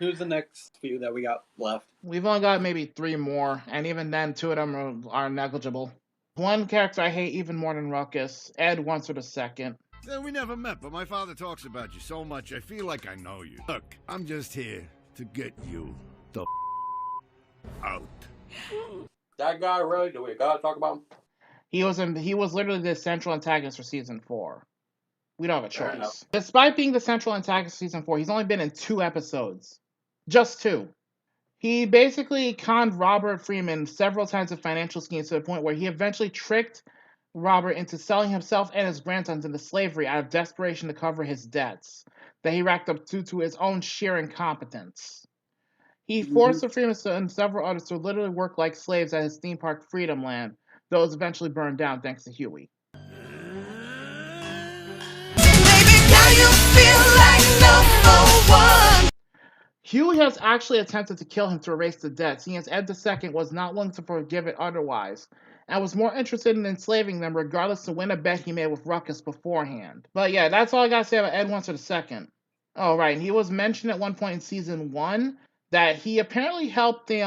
who's the next few that we got left? We've only got maybe 3 more, and even then, 2 of them are negligible. One character I hate even more than Ruckus, Ed Once or the Second. We never met, but my father talks about you so much, I feel like I know you. Look, I'm just here to get you the out. That guy, really? Do we gotta talk about him? He was literally the central antagonist for season 4. We don't have a Fair choice. enough. Despite being the central antagonist for season 4, he's only been in 2 episodes. Just 2. He basically conned Robert Freeman several times with financial schemes to the point where he eventually tricked Robert into selling himself and his grandsons into slavery out of desperation to cover his debts that he racked up due to his own sheer incompetence. He forced the Freemans and several others to literally work like slaves at his theme park Freedom Land, though it was eventually burned down thanks to Huey. Huey has actually attempted to kill him to erase the debt, seeing as Ed II was not willing to forgive it otherwise, and was more interested in enslaving them regardless to win a bet he made with Ruckus beforehand. But yeah, that's all I gotta say about Ed Once or the Second. Oh right, and he was mentioned at one point in season 1 that he apparently helped the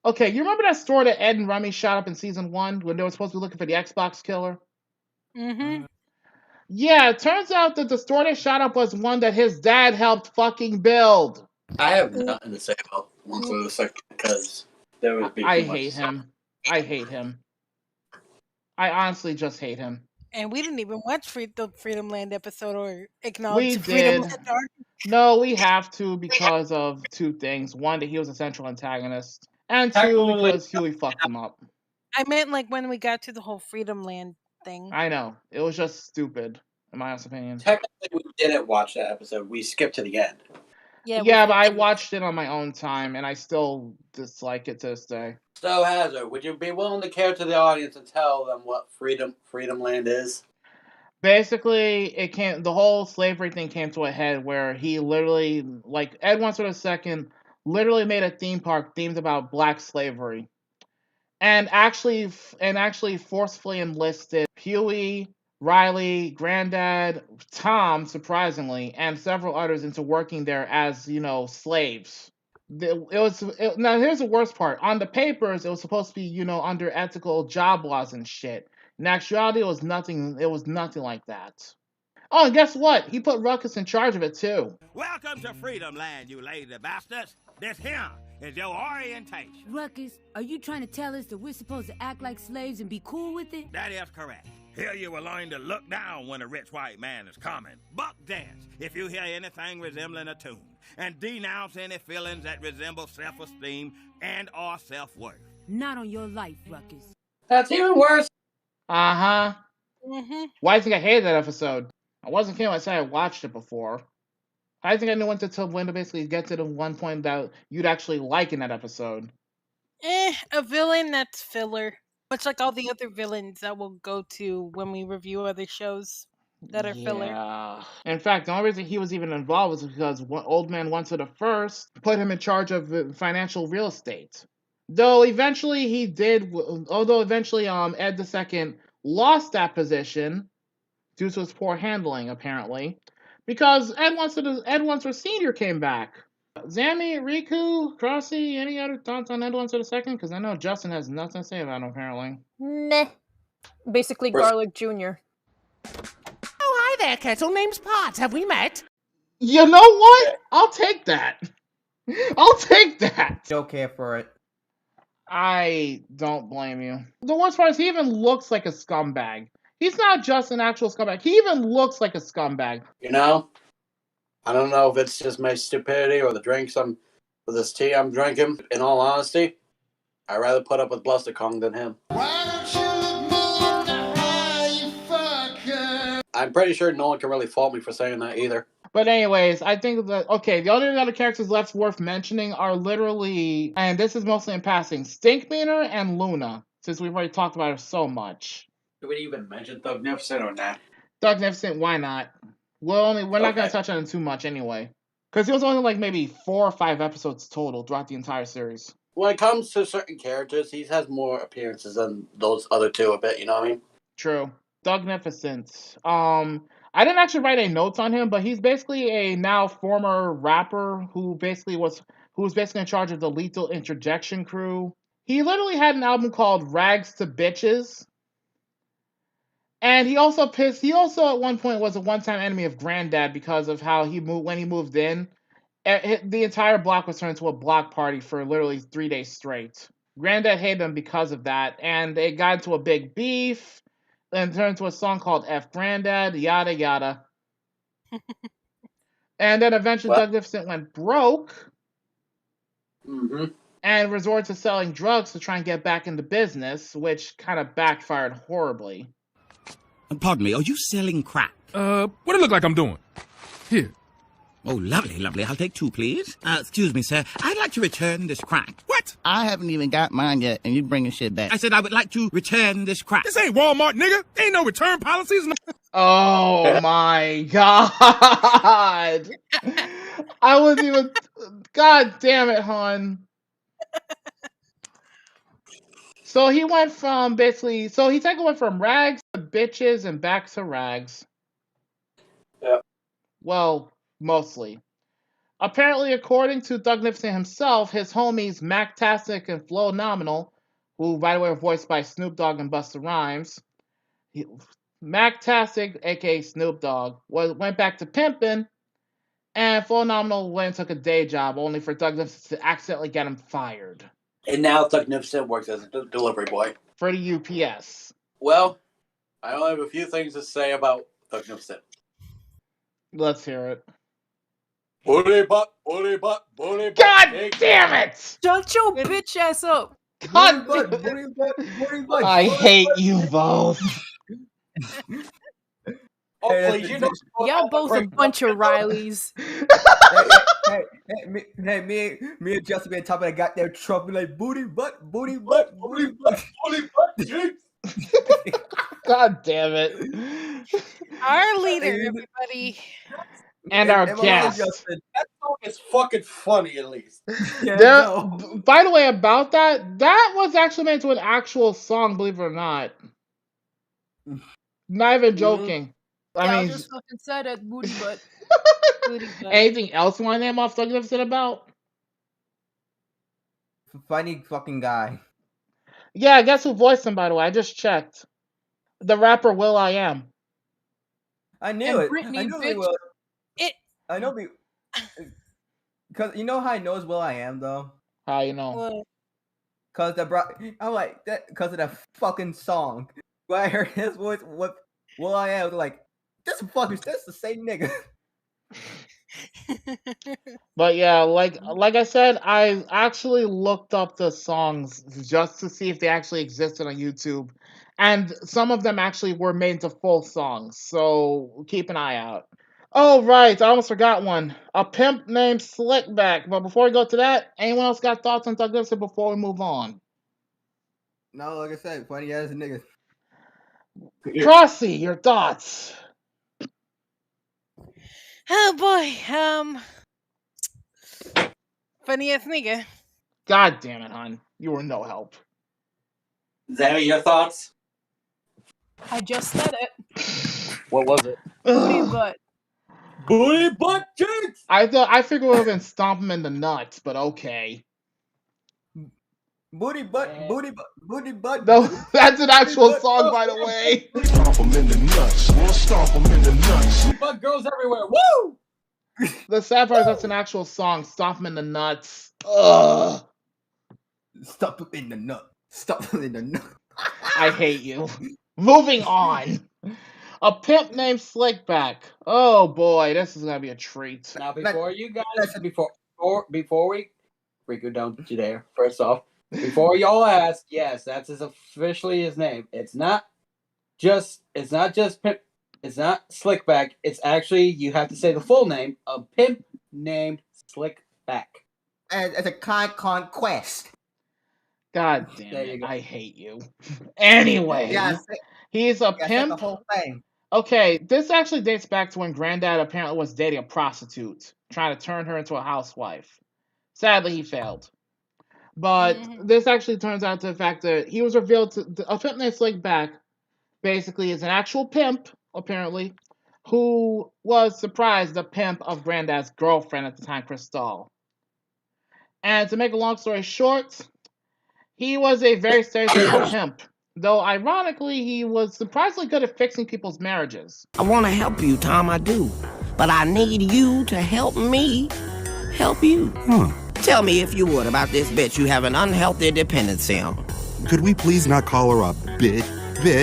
okay, you remember that store that Ed and Rummy shot up in season 1 when they were supposed to be looking for the Xbox killer? Mm-hmm. Yeah, it turns out that the store they shot up was one that his dad helped fucking build. I have nothing to say about Once or the Second because there would be too I much hate stuff. him. I hate him. I honestly just hate him. And we didn't even watch the Freedom Land episode or We acknowledge Freedom did. Land arc. No, we have to because of 2 things. 1, that he was a central antagonist, and 2, Technically- because Huey fucked him up. I meant like when we got to the whole Freedom Land thing. I know. It was just stupid, in my honest opinion. Technically, we didn't watch that episode. We skipped to the end. Yeah, but I watched it on my own time, and I still dislike it to this day. So, Hazard, would you be willing to care to the audience and tell them what Freedom Land is? Basically, the whole slavery thing came to a head where he literally, like Ed Once or the Second, literally made a theme park themed about black slavery, and actually forcefully enlisted Huey, Riley, Granddad, Tom, surprisingly, and several others into working there as slaves. Now here's the worst part. On the papers, it was supposed to be under ethical job laws and shit. In actuality, it was nothing like that. Oh, and guess what? He put Ruckus in charge of it too. Welcome to Freedom Land, you lazy bastards. This here is your orientation. Ruckus, are you trying to tell us that we're supposed to act like slaves and be cool with it? That is correct. Here you will learn to look down when a rich white man is coming. Buck dance if you hear anything resembling a tune. And denounce any feelings that resemble self-esteem and or self-worth. Not on your life, Ruckus. That's even worse. Uh-huh. Mm-hmm. Why do you think I hated that episode? I wasn't kidding when I said I watched it before. I think I knew when to basically get to the one point that you'd actually like in that episode. A villain that's filler. Much like all the other villains that we'll go to when we review other shows that are filler. Yeah. In fact, the only reason he was even involved was because Old Man Once or the First put him in charge of financial real estate. Though eventually Ed II lost that position due to his poor handling, apparently, because Ed Once or Senior came back. Zammy, Riku, Crossy, any other thoughts on Ed Once or the Second? Because I know Justin has nothing to say about him, apparently. Meh. Basically Garlic Jr. Oh, hi there, Kettle. Name's Potts. Have we met? You know what? I'll take that. I'll take that. Don't care for it. I don't blame you. The worst part is he even looks like a scumbag. He's not just an actual scumbag. He even looks like a scumbag. I don't know if it's just my stupidity or the drinks or this tea I'm drinking. In all honesty, I'd rather put up with Bluster Kong than him. I'm pretty sure no one can really fault me for saying that either. But anyways, I think that, the only other characters left worth mentioning are literally, and this is mostly in passing, Stinkmeaner and Luna, since we've already talked about her so much. Do we even mention Thugnificent or not? Thugnificent, why not? We're not going to touch on it too much anyway. Because he was only like maybe 4 or 5 episodes total throughout the entire series. When it comes to certain characters, he has more appearances than those other two a bit, you know what I mean? True. Thugnificent. I didn't actually write any notes on him, but he's basically a now former rapper who was basically in charge of the Lethal Interjection crew. He literally had an album called Rags to Bitches. And he also at one point was a one-time enemy of Granddad because of how when he moved in. The entire block was turned into a block party for literally 3 days straight. Granddad hated him because of that, and they got into a big beef, and turned into a song called F Granddad, yada yada. And then eventually Doug Nifty went broke and resorted to selling drugs to try and get back into business, which kind of backfired horribly. Pardon me, are you selling crack? What it look like I'm doing? Here. Oh, lovely, lovely. I'll take 2, please. Excuse me, sir. I'd like to return this crack. What? I haven't even got mine yet, and you bringing shit back. I said I would like to return this crack. This ain't Walmart, nigga. Ain't no return policies. Oh my god. I wasn't even... God damn it, hon. So he went from basically... So he went from rags to bitches and back to rags. Yeah. Well, mostly. Apparently, according to Doug Nifty himself, his homies Mactastic and Flo Nominal, who, by the way, were voiced by Snoop Dogg and Busta Rhymes, Mactastic, aka Snoop Dogg, went back to pimping, and Flo Nominal went and took a day job, only for Doug Nifty to accidentally get him fired. And now Doug Nifty works as a delivery boy. For the UPS. Well, I only have a few things to say about Doug Nifty. Let's hear it. Booty butt, booty butt, booty butt. God damn it! Shut your bitch ass up. God booty butt, booty butt, booty butt. I hate you both. Hopefully, you know. Y'all both a bunch of Rileys. Me and Justin be on top of that goddamn truck, be like booty butt, booty butt, booty butt, booty butt. God damn it! Our leader, everybody. And our guest. That song is fucking funny, at least. By the way, about that was actually made into an actual song, believe it or not. Not even joking. I mean, just fucking said it, booty butt. Booty butt. Anything else you want to name off Doug Nifty about? Funny fucking guy. Yeah, guess who voiced him, by the way? I just checked. The rapper will.i.am. I knew it. Britney, I knew bitch. it was. I know because you know how I know it's will.i.am though. How you know? Cause I'm like that because of that fucking song. When I heard his voice, what will.i.am, I was like, that's the same nigga. But yeah, like I said, I actually looked up the songs just to see if they actually existed on YouTube, and some of them actually were made into full songs. So keep an eye out. Oh, right. I almost forgot one. A pimp named Slickback. But before we go to that, anyone else got thoughts on Doug Nifty before we move on? No, like I said, funny ass niggas. Crossy, your thoughts? Oh boy. Funny ass nigga. God damn it, hon. You were no help. Zabby, your thoughts? I just said it. What was it? Booty butt. Booty butt jinx! I figured it would have been Stomp Him in the Nuts, but okay. Booty butt, booty butt, booty butt. No, that's an actual song, by the way. Stomp him in the nuts. We'll stomp him in the nuts. Booty butt girls everywhere. Woo! The sad part is that's an actual song. Stomp Him in the Nuts. Ugh. Stomp him in the nut. Stomp him in the nut. I hate you. Moving on. A pimp named Slickback. Oh boy, this is gonna be a treat. Now, before you guys, before we, Riku, don't you dare. First off, before y'all ask, yes, that's officially his name. It's not just pimp. It's not Slickback. It's actually, you have to say the full name. A pimp named Slickback. And it's a conquest. God damn it! I hate you. Anyway, he's a pimp. The whole thing. Okay, this actually dates back to when Granddad apparently was dating a prostitute, trying to turn her into a housewife. Sadly, he failed. But this actually turns out to the fact that he was revealed to a pimp named Slickback. Basically, is an actual pimp, apparently, who was surprised the pimp of Granddad's girlfriend at the time, Crystal. And to make a long story short, he was a very stereotypical pimp, though ironically, he was surprisingly good at fixing people's marriages. I want to help you, Tom, I do. But I need you to help me help you. Tell me, if you would, about this bitch you have an unhealthy dependency on. Could we please not call her a bitch?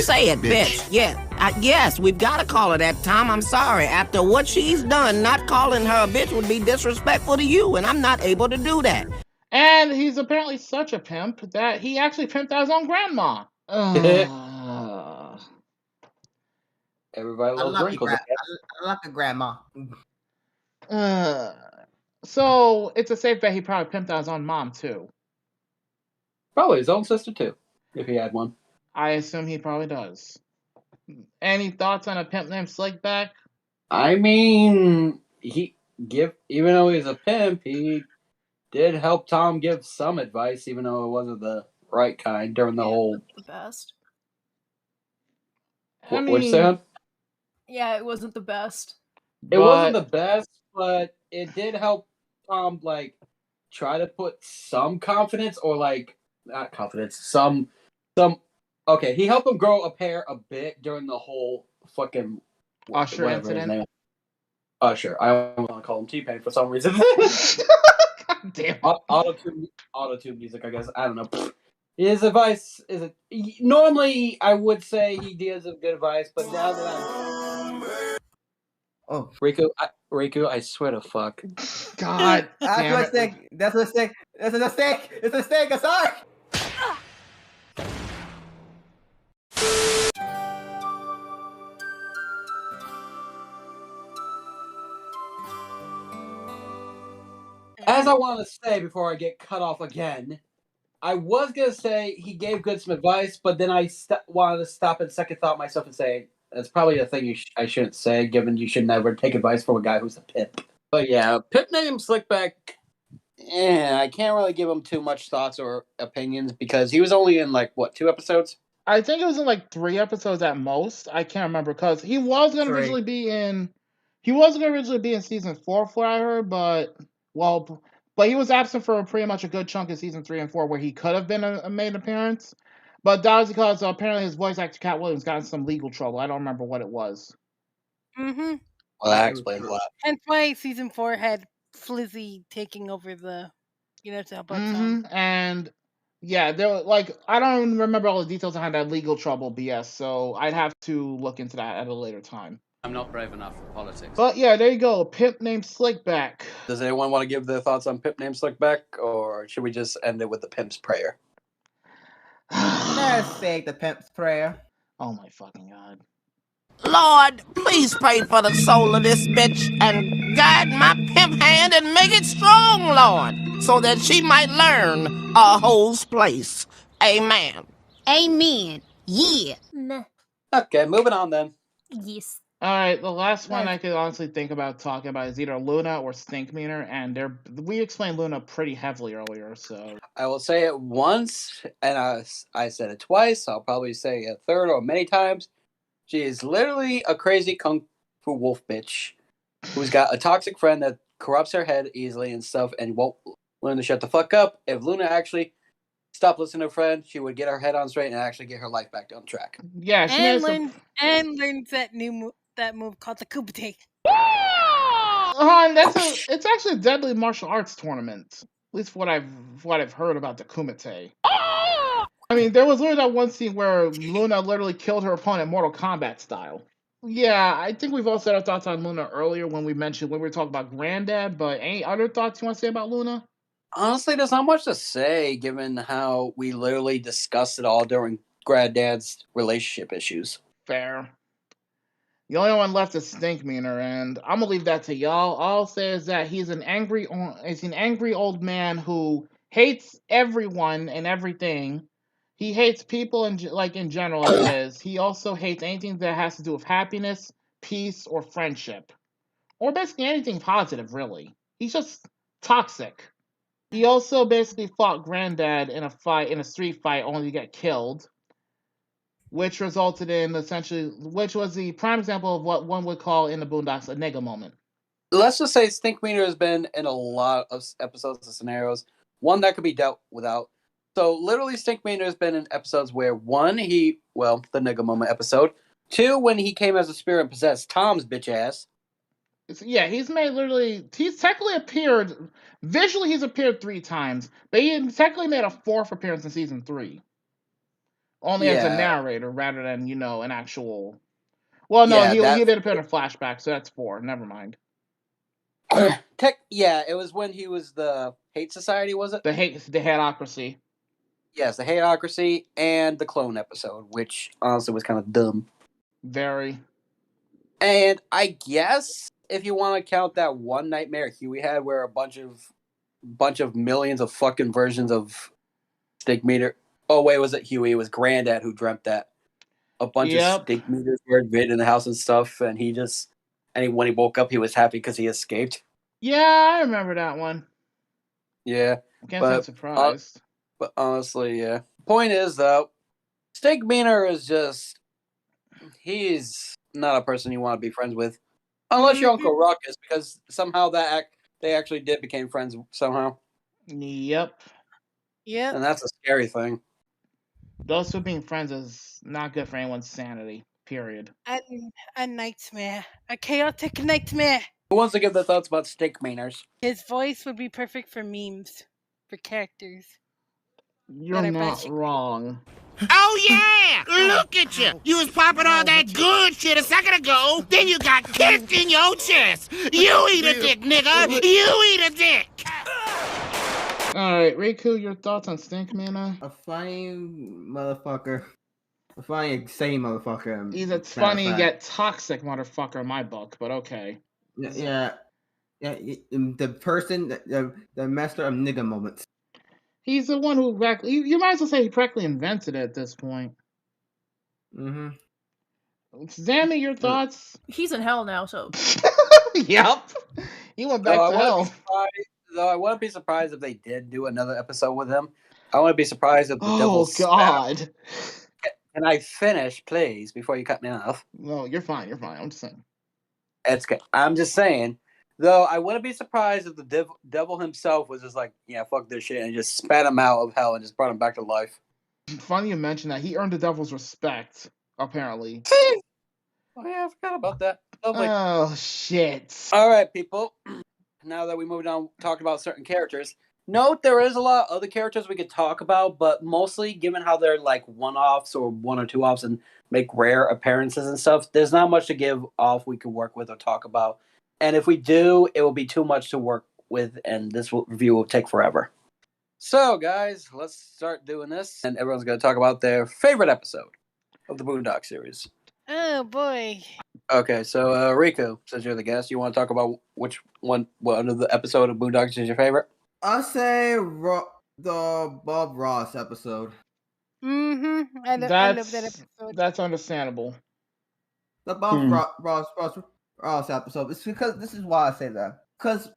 Say it, bitch. Yeah. Yes, we've got to call her that, Tom. I'm sorry. After what she's done, not calling her a bitch would be disrespectful to you, and I'm not able to do that. And he's apparently such a pimp that he actually pimped out his own grandma. Everybody loves wrinkles. I like a grandma. So it's a safe bet he probably pimped out his own mom too. Probably his own sister too, if he had one. I assume he probably does. Any thoughts on a pimp named Slickback? I mean, even though he's a pimp, he did help Tom give some advice, even though it wasn't the right kind during the whole. The best. What'd you say, hon? Yeah, it wasn't the best. It wasn't the best, but it did help Tom try to put some confidence, or not confidence, some. Okay, he helped him grow a pair a bit during the whole fucking Usher incident. Usher. I want to call him T-Pain for some reason. God damn. Auto-tune music, I guess. I don't know. His advice is normally I would say he gives good advice, but now that I'm Ryku, I swear to fuck. God. That's a mistake. It's a mistake. I'm sorry. As I want to say before I get cut off again, I was going to say he gave good some advice, but then I wanted to stop and second thought myself and say, that's probably a thing I shouldn't say, given you should never take advice from a guy who's a pimp. But yeah, pimp named Slickback, I can't really give him too much thoughts or opinions because he was only in 2 episodes? I think it was in 3 episodes at most. I can't remember because he was going to originally be in. He was going to originally be in season 4, what I heard, but he was absent for pretty much a good chunk of season 3 and 4, where he could have been a main appearance. But that was because apparently his voice actor Cat Williams got in some legal trouble. I don't remember what it was. Mm-hmm. Well, that explains a lot. Hence why season 4 had Flizzy taking over to help out Tom. And yeah, there were, I don't remember all the details behind that legal trouble BS, so I'd have to look into that at a later time. I'm not brave enough for politics. But yeah, there you go. Pimp named Slickback. Does anyone want to give their thoughts on Pimp named Slickback, or should we just end it with the pimp's prayer? Let's say the pimp's prayer. Oh my fucking god. Lord, please pray for the soul of this bitch and guide my pimp hand and make it strong, Lord, so that she might learn a hole's place. Amen. Amen. Yeah. Nah. Okay, moving on then. Yes. Alright, the last one I could honestly think about talking about is either Luna or Stinkmeaner, and we explained Luna pretty heavily earlier, so... I will say it once, and I said it twice, I'll probably say it a third or many times. She is literally a crazy kung fu wolf bitch who's got a toxic friend that corrupts her head easily and stuff and won't learn to shut the fuck up. If Luna actually stopped listening to her friend, she would get her head on straight and actually get her life back on track. Yeah, she learns that move called the Kumite. It's actually a deadly martial arts tournament. At least what I've heard about the Kumite. I mean, there was literally that one scene where Luna literally killed her opponent Mortal Kombat style. Yeah, I think we've all said our thoughts on Luna earlier when we were talking about Granddad, but any other thoughts you want to say about Luna? Honestly, there's not much to say given how we literally discussed it all during Granddad's relationship issues. Fair. The only one left is Stinkmeaner, and I'm gonna leave that to y'all. All I'll say is that he's an angry old man who hates everyone and everything. He hates people in general. It is. He also hates anything that has to do with happiness, peace, or friendship, or basically anything positive. Really, he's just toxic. He also basically fought Granddad in a street fight, only to get killed. which resulted in which was the prime example of what one would call in the Boondocks a nigga moment. Let's just say Stinkmeaner has been in a lot of episodes and scenarios. One that could be dealt without. So literally, Stinkmeaner has been in episodes where one, the nigga moment episode. Two, when he came as a spirit and possessed Tom's bitch ass. Yeah, he's technically appeared, visually he's appeared 3 times, but he technically made a 4th appearance in season 3. Only as a narrator rather than, an actual... Well, no, he did appear in a flashback, so that's 4. Never mind. It was when he was the Hate Society, was it? The Hateocracy. Yes, the Hateocracy and the Clone episode, which honestly was kind of dumb. Very. And I guess if you want to count that one nightmare Huey had, where a bunch of millions of fucking versions of Stinkmeaner. Oh wait, was it Huey? It was Granddad who dreamt that. A bunch of Stinkmeaters were invaded in the house and stuff, and when he woke up, he was happy because he escaped. Yeah, I remember that one. Yeah, can't say I'm surprised. But honestly, yeah. Point is though, Stinkmeaner is he's not a person you want to be friends with. Unless you're Uncle Ruckus, because somehow they actually did become friends somehow. Yep. And that's a scary thing. Those two being friends is not good for anyone's sanity, period. A nightmare. A chaotic nightmare. Who wants to give their thoughts about Stinkmeaners? His voice would be perfect for memes, for characters. You're not wrong. Oh yeah! Look at you! You was popping all that good shit a second ago, then you got kicked in your chest! You eat a dick, nigga! You eat a dick! Alright, Ryku, your thoughts on Stinkmeaner? A funny motherfucker. A funny, insane motherfucker. He's a funny yet toxic motherfucker in my book, but okay. Yeah. The person, the master of nigga moments. He's the one who you might as well say he practically invented it at this point. Mm-hmm. Zammy, your thoughts? He's in hell now, so. Yep. He went back to hell. Though I wouldn't be surprised if they did do another episode with him. I wouldn't be surprised if the Oh God. Can I finish, please, before you cut me off? No, you're fine. I'm just saying. It's good. I'm just saying. Though I wouldn't be surprised if the devil himself was just like, yeah, fuck this shit, and just spat him out of hell and just brought him back to life. Funny you mention that. He earned the devil's respect, apparently. Oh yeah, I forgot about that. Oh shit. All right, people. Now that we moved on, talked about certain characters. Note there is a lot of other characters we could talk about, but mostly given how they're like one-offs or 1 or 2 offs and make rare appearances and stuff, there's not much to give off we can work with or talk about. And if we do, it will be too much to work with, and this review will take forever. So, guys, let's start doing this, and everyone's going to talk about their favorite episode of the Boondocks series. Oh, boy. Okay, so, Ryku, since you're the guest, you want to talk about what of the episode of Boondocks is your favorite? I'll say the Bob Ross episode. Mm-hmm. I love that episode. That's understandable. The Bob Ross episode. It's because this is why I say that. Because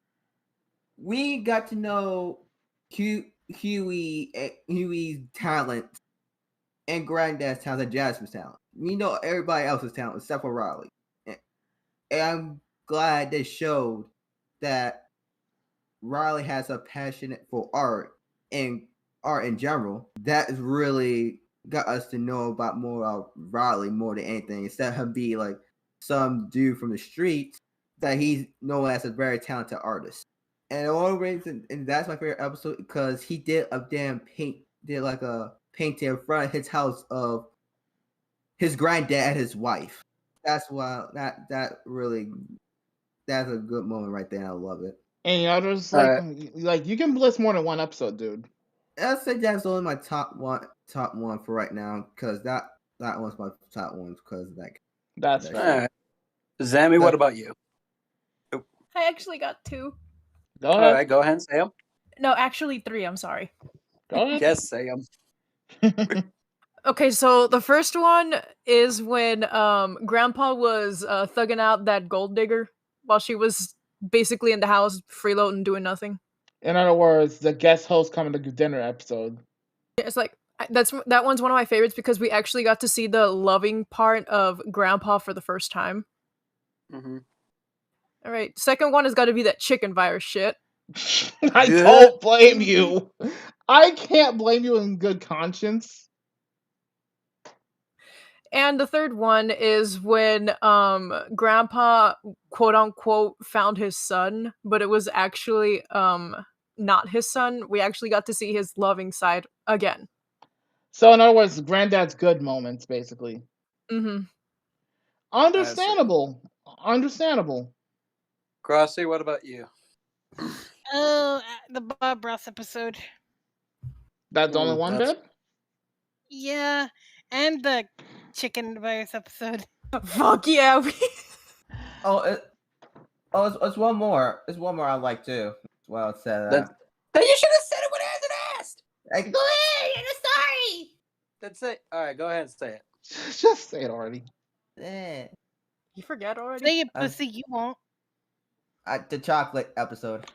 we got to know Huey's talent and Granddad's talent and Jasmine's talent. We know everybody else's talent except for Riley. And I'm glad they showed that Riley has a passion for art and art in general. That has really got us to know about more about Riley more than anything. Instead of him be like some dude from the streets, that he's known as a very talented artist. And the only reason, and that's my favorite episode, because he did a painting in front of his house of his granddad and his wife. That's why that's a good moment right there. I love it. Any others like you can list more than one episode, dude. I'll say that's only my top one for right now, because that one's my top one because of that. That's all right. Zammy, what about you? I actually got 2. Go ahead. All right, go ahead, Sam. No, actually 3. I'm sorry. Go ahead. Yes, Sam. Okay, so the first one is when Grandpa was thugging out that gold digger while she was basically in the house freeloading, doing nothing. In other words, the guest host coming to dinner episode. It's like, That one's one of my favorites because we actually got to see the loving part of Grandpa for the first time. Mm-hmm. All right, second one has got to be that chicken virus shit. I don't blame you. I can't blame you in good conscience. And the third one is when Grandpa quote unquote found his son, but it was actually not his son. We actually got to see his loving side again. So in other words, Granddad's good moments, basically. Mm-hmm. Understandable. Understandable. Crossy, what about you? Oh, the Bob Ross episode. That's the only one, babe? Yeah, and the chicken virus episode. Fuck yeah. It's one more. It's one more I like too. Well, it said Then you should have said it when I was asked. Like, Go ahead, you're sorry. That's it. All right, go ahead and say it. Just say it already. You forget already? Say it, pussy, you won't. The chocolate episode.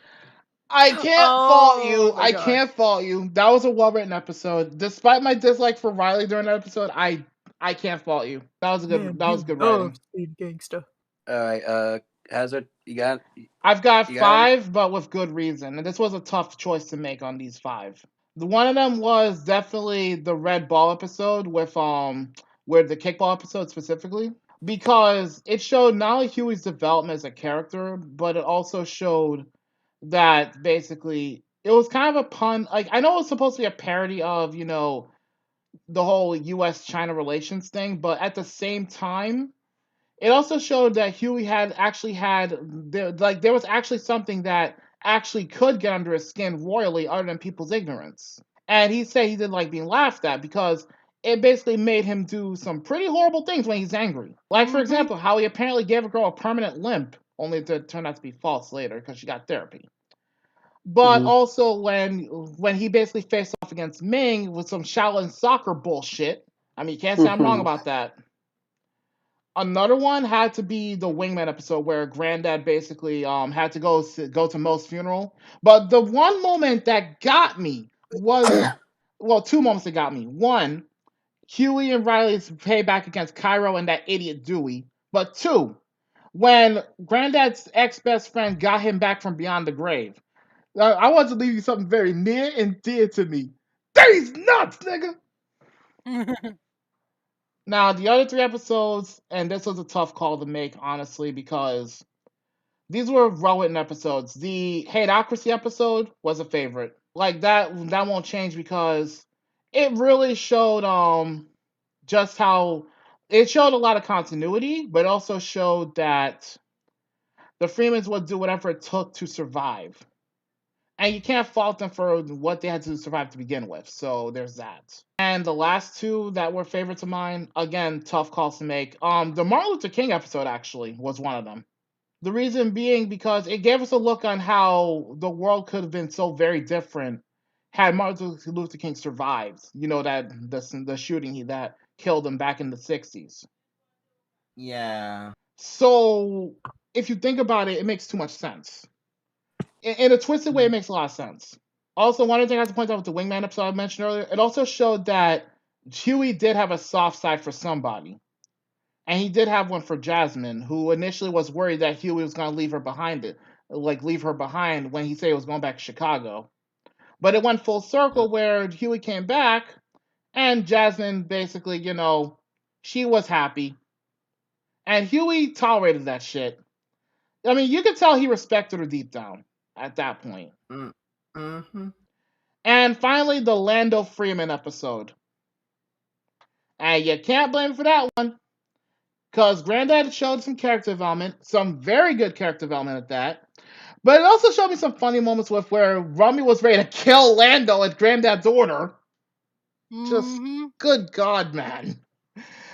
I can't fault you. I can't fault you. That was a well-written episode. Despite my dislike for Riley during that episode, I can't fault you. That was a good. That was good writing. Gangsta. All right, Hazard, you got? I've got you 5, but with good reason. And this was a tough choice to make on these 5. One of them was definitely the Red Ball episode with where the kickball episode specifically, because it showed not only Huey's development as a character, but it also showed that basically it was kind of a pun. Like, I know it was supposed to be a parody of, you know, the whole U.S.-China relations thing, but at the same time, it also showed that Huey had there was actually something that actually could get under his skin royally other than people's ignorance. And he said he didn't like being laughed at because it basically made him do some pretty horrible things when he's angry. Like, for example, how he apparently gave a girl a permanent limp, only to turn out to be false later because she got therapy. But also when he basically faced off against Ming with some Shaolin soccer bullshit. I mean, you can't say I'm wrong about that. Another one had to be the Wingman episode where Granddad basically had to go to Mo's funeral. But the one moment that got me was, well, 2 moments that got me. One, Huey and Riley's payback against Cairo and that idiot Dewey. But 2, when Granddad's ex-best friend got him back from beyond the grave. I want to leave you something very near and dear to me. These nuts, nigga! Now, the other 3 episodes, and this was a tough call to make, honestly, because these were well-written episodes. The Hateocracy episode was a favorite. Like, that won't change because it really showed just how... It showed a lot of continuity, but also showed that the Freemans would do whatever it took to survive. And you can't fault them for what they had to survive to begin with. So there's that. And the last 2 that were favorites of mine, again, tough calls to make. The Martin Luther King episode actually was one of them. The reason being because it gave us a look on how the world could have been so very different had Martin Luther King survived. You know, that the shooting that killed him back in the 60s. Yeah. So if you think about it, it makes too much sense. In a twisted way, it makes a lot of sense. Also, one other thing I have to point out with the Wingman episode I mentioned earlier, it also showed that Huey did have a soft side for somebody. And he did have one for Jasmine, who initially was worried that Huey was going to leave her behind when he said he was going back to Chicago. But it went full circle where Huey came back, and Jasmine basically, you know, she was happy. And Huey tolerated that shit. I mean, you could tell he respected her deep down at that point. Mm-hmm. And finally, the Lando Freeman episode. And you can't blame him for that one. Because Granddad showed some character development, some very good character development at that. But it also showed me some funny moments with where Rummy was ready to kill Lando at Granddad's order. Just, good God, man.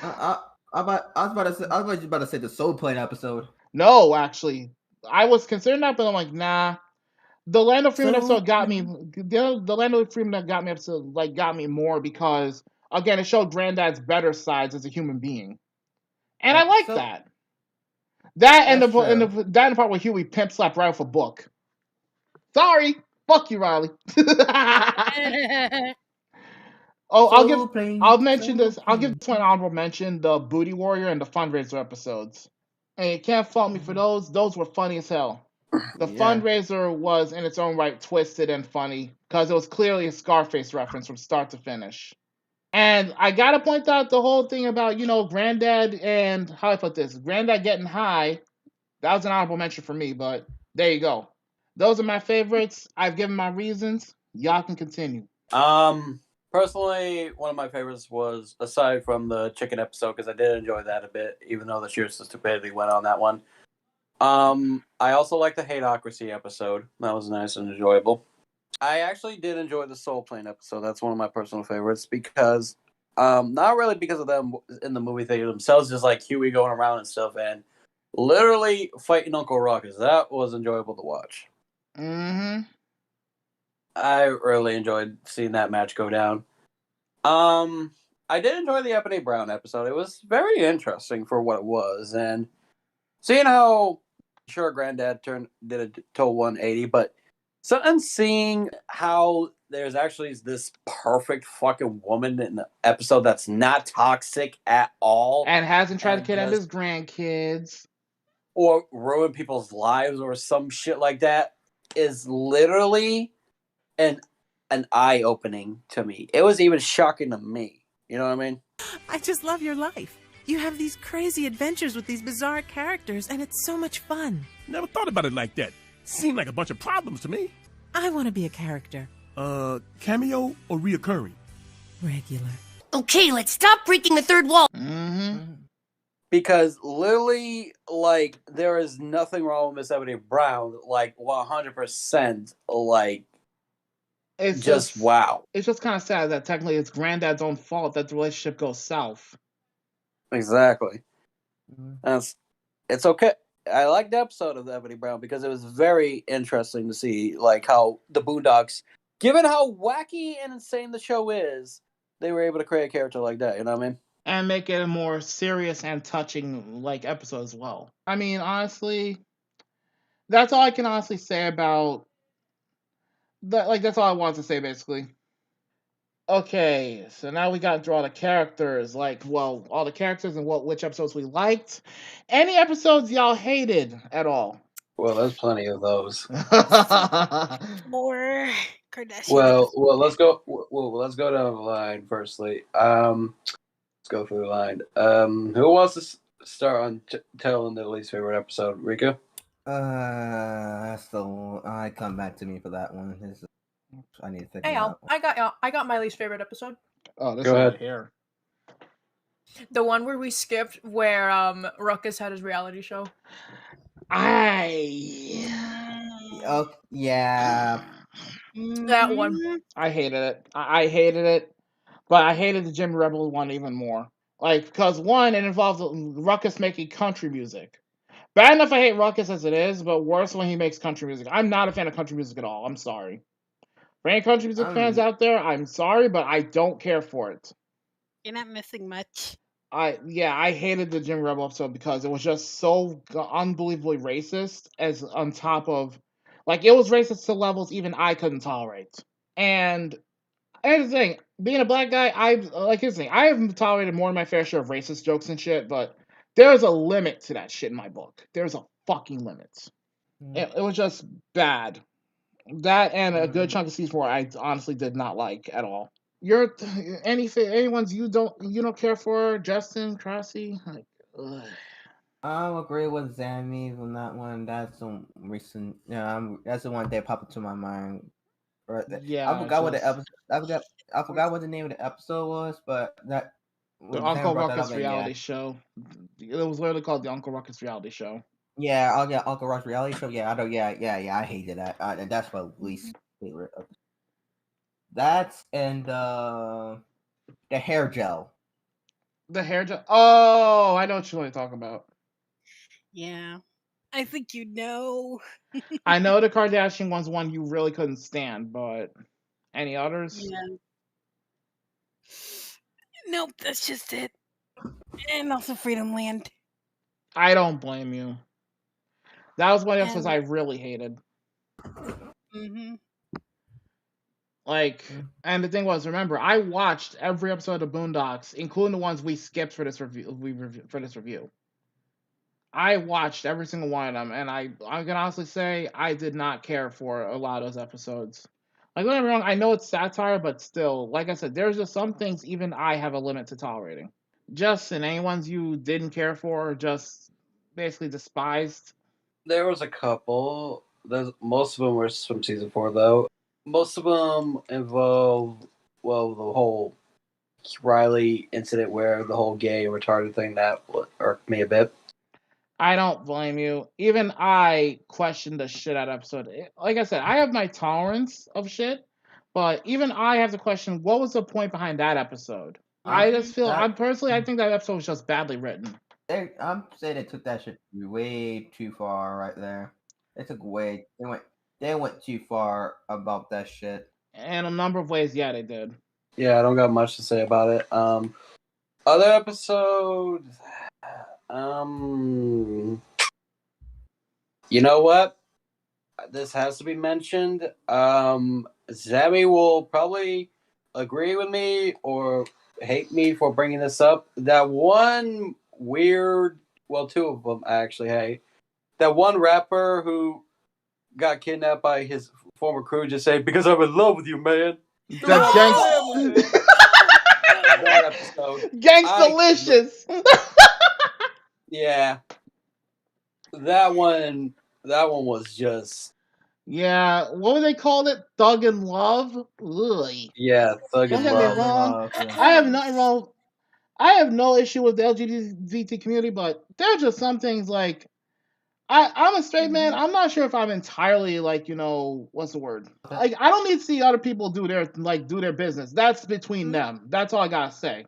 I was about to say the Soul Plane episode. No, actually. I was considering that, but I'm like, nah. The Lando Freeman episode got me. The Lando Freeman got me episode got me more because again it showed Granddad's better sides as a human being, and I like that. That and the part where Huey pimp slapped Riley with a book. Sorry, fuck you, Riley. Oh, Plain, I'll mention so this. I'll give plain. this one an honorable mention: the Booty Warrior and the Fundraiser episodes. And you can't fault me for those. Those were funny as hell. The Yeah. Fundraiser was in its own right twisted and funny because it was clearly a Scarface reference from start to finish. And I gotta point out the whole thing about Granddad and how I put this, Granddad getting high. That was an honorable mention for me, but there you go. Those are my favorites. I've given my reasons. Y'all can continue. Personally, one of my favorites was, aside from the chicken episode, because I did enjoy that a bit, even though the sheer stupidity went on that one. I also like the Hateocracy episode. That was nice and enjoyable. I actually did enjoy the Soul Plane episode. That's one of my personal favorites because, not really because of them in the movie theater themselves, just like Huey going around and stuff, and literally fighting Uncle Ruckus. That was enjoyable to watch. Mm-hmm. I really enjoyed seeing that match go down. I did enjoy the Ebony Brown episode. It was very interesting for what it was, and seeing how sure Granddad did a total 180, but seeing how there's actually this perfect fucking woman in the episode that's not toxic at all And hasn't tried to and kidnap just his grandkids. or ruin people's lives or some shit like that is literally an eye opening to me. It was even shocking to me. You know what I mean? I just love your life. You have these crazy adventures with these bizarre characters, and it's so much fun. Never thought about it like that. Seemed like a bunch of problems to me. I want to be a character. Cameo or reoccurring? Regular. Okay, let's stop breaking the third wall. Mm-hmm. Because literally, like, there is nothing wrong with Miss Ebony Brown. Like, 100%. Like, It's just wow. It's just kind of sad that technically it's Granddad's own fault that the relationship goes south. Exactly. It's okay. I liked the episode of Ebony Brown because it was very interesting to see, like, how the Boondocks, given how wacky and insane the show is, they were able to create a character like that. You know what I mean? And make it a more serious and touching like episode as well. I mean, honestly, that's all I can honestly say about that. Like, that's all I want to say, basically. Okay, so now we got through all the characters, like, well, all the characters and which episodes we liked. Any episodes y'all hated at all? Well, there's plenty of those. More Kardashian. Well, let's go. Well, let's go down the line. Firstly, let's go through the line. Who wants to start on telling the least favorite episode? Riku? That's the one. I come back to me for that one. I need to think. Hey, Al, I got my least favorite episode. Oh, this Go one ahead. here. The one where we skipped, where Ruckus had his reality show. Oh, yeah. That one. I hated it. I hated it, but I hated the Jimmy Rebel one even more. Like, because one, it involves Ruckus making country music. Bad enough I hate Ruckus as it is, but worse when he makes country music. I'm not a fan of country music at all. I'm sorry. For any country music fans out there, I'm sorry, but I don't care for it. You're not missing much. I hated the Jimmy Rebel episode because it was just so unbelievably racist. As on top of, like, it was racist to levels even I couldn't tolerate. And here's the thing: being a black guy, here's the thing: I have tolerated more than my fair share of racist jokes and shit, but there's a limit to that shit in my book. There's a fucking limit. It was just bad. That and a good chunk of season 4 I honestly did not like at all. Anyone's you don't care for, Justin, Crossy? Like, ugh. I'll agree with Zammy on that one. That's some recent. That's the one that popped into my mind. Right there. Yeah, I forgot what the episode. I forgot what the name of the episode was, but that the Uncle Ruckus reality show. It was literally called the Uncle Ruckus reality show. Yeah, Uncle Ruckus reality show. Yeah, I know. Yeah. I hated that. And that's my least favorite. That's and the hair gel. The hair gel. Oh, I know what you want to talk about. Yeah, I think you know. I know the Kardashian one's one you really couldn't stand, but any others? Yeah. Nope, that's just it. And also Freedom Land. I don't blame you. That was one of the episodes I really hated. Mm-hmm. Like, and the thing was, remember, I watched every episode of Boondocks, including the ones we skipped for this review. I watched every single one of them, and I can honestly say I did not care for a lot of those episodes. Like, don't get me wrong, I know it's satire, but still, like I said, there's just some things even I have a limit to tolerating. Justin, any ones you didn't care for or just basically despised? There was a couple. Most of them were from season 4, though. Most of them involve, well, the whole Riley incident where the whole gay retarded thing that irked me a bit. I don't blame you. Even I questioned the shit out of episode. Like I said, I have my tolerance of shit, but even I have to question what was the point behind that episode. I just feel, I think that episode was just badly written. I'm saying they took that shit way too far right there. They went too far about that shit. In a number of ways, yeah, they did. Yeah, I don't got much to say about it. Other episodes, you know what? This has to be mentioned. Zami will probably agree with me or hate me for bringing this up. That one weird, well, two of them actually. Hey, that one rapper who got kidnapped by his former crew just say, "Because I'm in love with you, man." That episode. Gangstalicious. Yeah. That one was just. Yeah, what would they call it? Thug in Love? Ugh. Yeah, Thug in Love. I have nothing wrong. I have no issue with the LGBT community, but there are just some things like I'm a straight man. I'm not sure if I'm entirely like, what's the word? Like, I don't need to see other people do their business. That's between them. That's all I gotta say.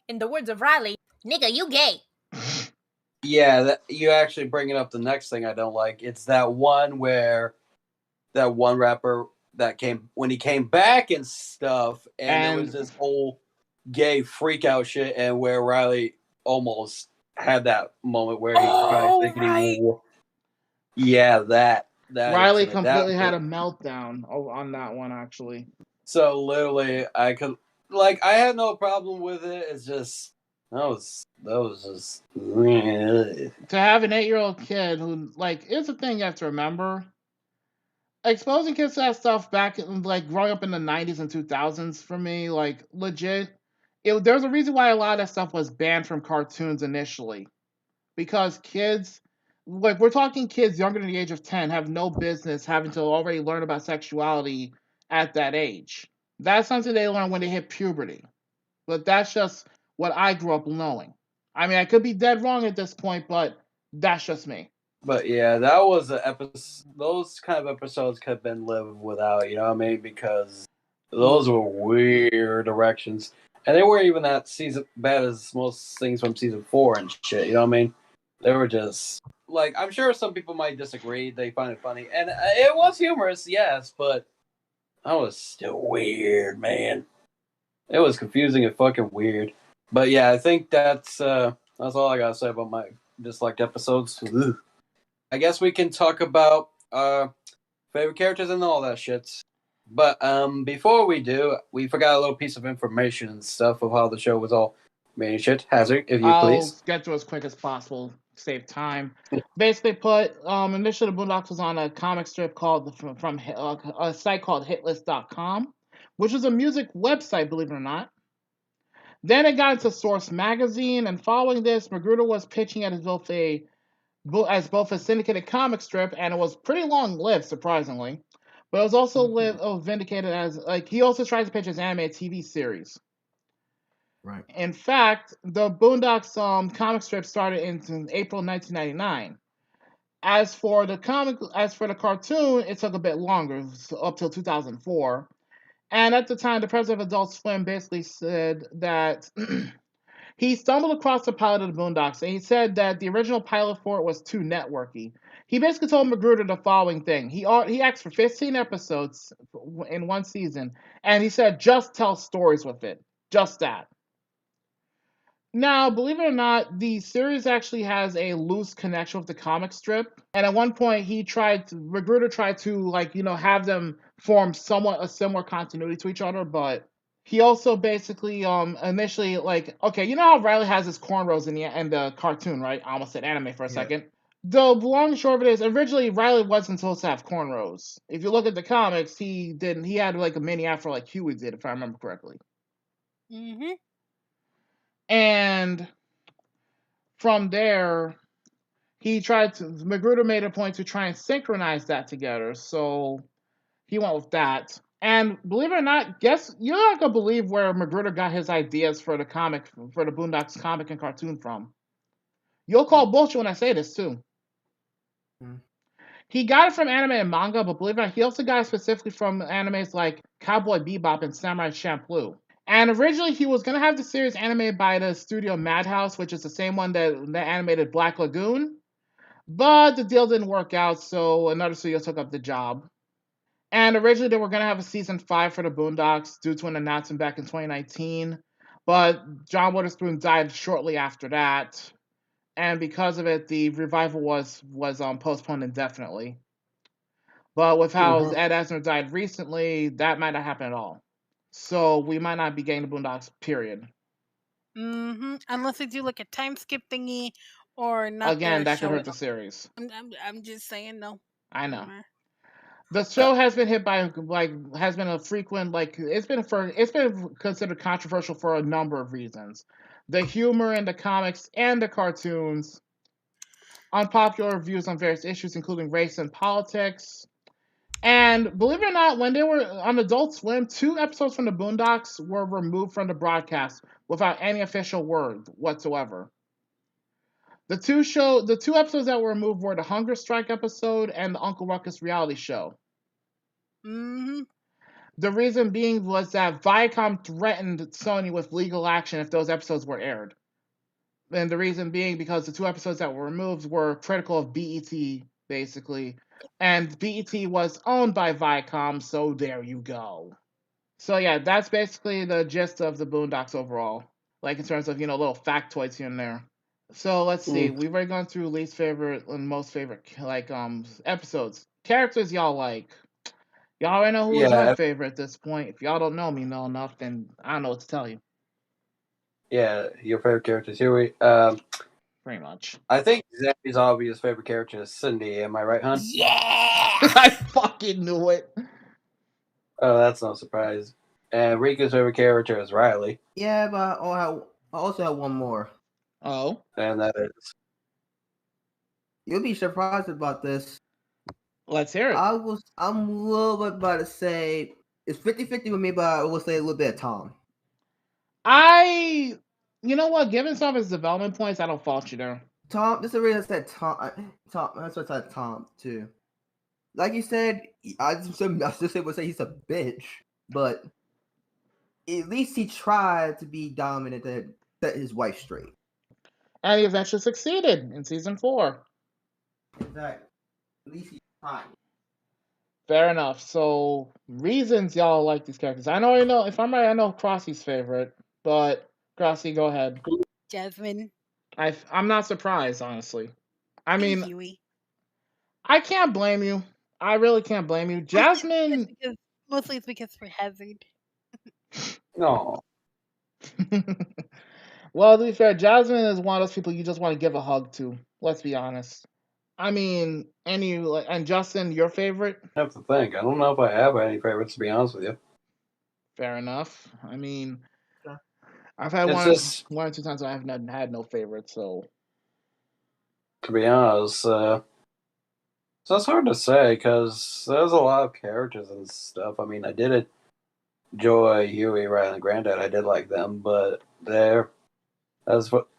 In the words of Riley, nigga, you gay. Yeah, you actually bringing up the next thing I don't like. It's that one where that one rapper that when he came back and stuff, and there was this whole gay freak out shit, and where Riley almost had that moment where he probably thinking that Riley incident, completely had a meltdown on that one, actually. So literally, I had no problem with it. It's just that was just to have an 8-year-old kid who here's the thing you have to remember. Exposing kids to that stuff back in, growing up in the 90s and 2000s for me, legit, there's a reason why a lot of that stuff was banned from cartoons initially. Because kids, we're talking kids younger than the age of 10 have no business having to already learn about sexuality at that age. That's something they learn when they hit puberty. But that's just what I grew up knowing. I mean, I could be dead wrong at this point, but that's just me. But yeah, that was an episode. Those kind of episodes could have been lived without, you know what I mean? Because those were weird directions, and they weren't even that bad as most things from season 4 and shit. You know what I mean? They were just I'm sure some people might disagree. They find it funny, and it was humorous, yes, but that was still weird, man. It was confusing and fucking weird. But yeah, I think that's all I gotta say about my disliked episodes. Ugh. I guess we can talk about favorite characters and all that shit. But before we do, we forgot a little piece of information and stuff of how the show was all made. Shit, Hazard, if you please. I'll get to as quick as possible, save time. Basically put, initially the Boondocks was on a comic strip called from a site called hitlist.com, which is a music website, believe it or not. Then it got into Source magazine, and following this, Magruder was pitching it as both a syndicated comic strip, and it was pretty long-lived, surprisingly. But it was also vindicated as, he also tried to pitch his animated TV series. Right. In fact, the Boondocks comic strip started in April 1999. As for the cartoon, it took a bit longer, up till 2004. And at the time, the president of Adult Swim basically said that he stumbled across the pilot of the Boondocks, and he said that the original pilot for it was too networky. He basically told Magruder the following thing. He asked for 15 episodes in one season, and he said, just tell stories with it. Just that. Now, believe it or not, the series actually has a loose connection with the comic strip. And at one point, Magruder tried to, have them form somewhat a similar continuity to each other, but he also basically, initially, okay, you know how Riley has his cornrows in the cartoon, right? I almost said anime for a second. The long and short of it is, originally, Riley wasn't supposed to have cornrows. If you look at the comics, he had, a mini afro like Huey did, if I remember correctly. Mm-hmm. And from there, Magruder made a point to try and synchronize that together, so he went with that. And believe it or not, you're not gonna believe where Magruder got his ideas for the Boondocks comic and cartoon from. You'll call bullshit when I say this too. He got it from anime and manga, but believe it or not, he also got it specifically from animes like Cowboy Bebop and Samurai Champloo. And originally, he was going to have the series animated by the studio Madhouse, which is the same one that animated Black Lagoon. But the deal didn't work out, so another studio took up the job. And originally, they were going to have a season 5 for the Boondocks due to an announcement back in 2019. But John Witherspoon died shortly after that. And because of it, the revival was postponed indefinitely. But with how Ed Asner died recently, that might not happen at all. So we might not be getting the Boondocks, period. Mm-hmm. Unless they do like a time skip thingy or not. Again, that could hurt the series. I'm just saying no. I know. The show has been hit by has been a frequent it's been considered controversial for a number of reasons. The humor in the comics and the cartoons, unpopular views on various issues including race and politics. And believe it or not, when they were on Adult Swim, 2 episodes from the Boondocks were removed from the broadcast without any official word whatsoever. The two episodes that were removed were the Hunger Strike episode and the Uncle Ruckus reality show. Mm-hmm. The reason being was that Viacom threatened Sony with legal action if those episodes were aired. And the reason being because the 2 episodes that were removed were critical of BET, basically. And BET was owned by Viacom, so there you go. So yeah, that's basically the gist of the Boondocks overall. In terms of, little factoids here and there. So let's see. We've already gone through least favorite and most favorite episodes. Characters y'all like. Y'all already know who is my favorite at this point. If y'all don't know me enough, then I don't know what to tell you. Yeah, your favorite character is Huey. Pretty much. I think Zappy's obvious favorite character is Cindy. Am I right, hon? Yeah! I fucking knew it. Oh, that's no surprise. And Riku's favorite character is Riley. Yeah, but I also have one more. Oh? And that is... You'll be surprised about this. Let's hear it. I'm a little bit about to say it's 50-50 with me, but I will say a little bit of Tom. You know what? Given some of his development points, I don't fault you there. Tom, this is the reason I said Tom. That's what I said Tom too. Like you said, I just would say he's a bitch, but at least he tried to be dominant to set his wife straight. And he eventually succeeded in season 4. Exactly. At least he tried. Fair enough. So, reasons y'all like these characters. I know, if I'm right, I know Crossy's favorite, but Crossy, go ahead. Jasmine. I'm not surprised, honestly. I mean, Huey. I can't blame you. I really can't blame you. Jasmine... Mostly it's because for Hazard. No. Well, to be fair, Jasmine is one of those people you just want to give a hug to. Let's be honest. I mean, and Justin, your favorite? I have to think. I don't know if I have any favorites, to be honest with you. Fair enough. I mean, I've had one or 2 times I haven't had no favorites, so. To be honest, so it's hard to say because there's a lot of characters and stuff. I mean, I did enjoy Huey, Riley, and Granddad. I did like them, but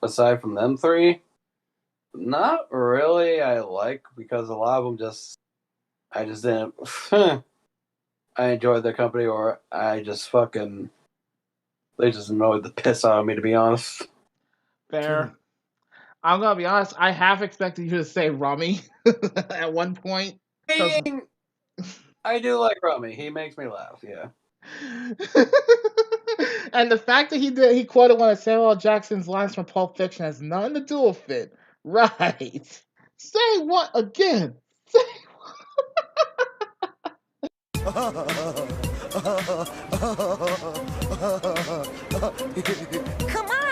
aside from them 3, not really. I like because a lot of them I just didn't. I enjoyed their company, or I just they just annoyed the piss out of me, to be honest. Fair. I'm gonna be honest. I have expected you to say Rummy at one point. I do like Rummy. He makes me laugh. Yeah. And the fact that he quoted one of Samuel L. Jackson's lines from Pulp Fiction has nothing to do with it. Right. Say what again? Say Come on!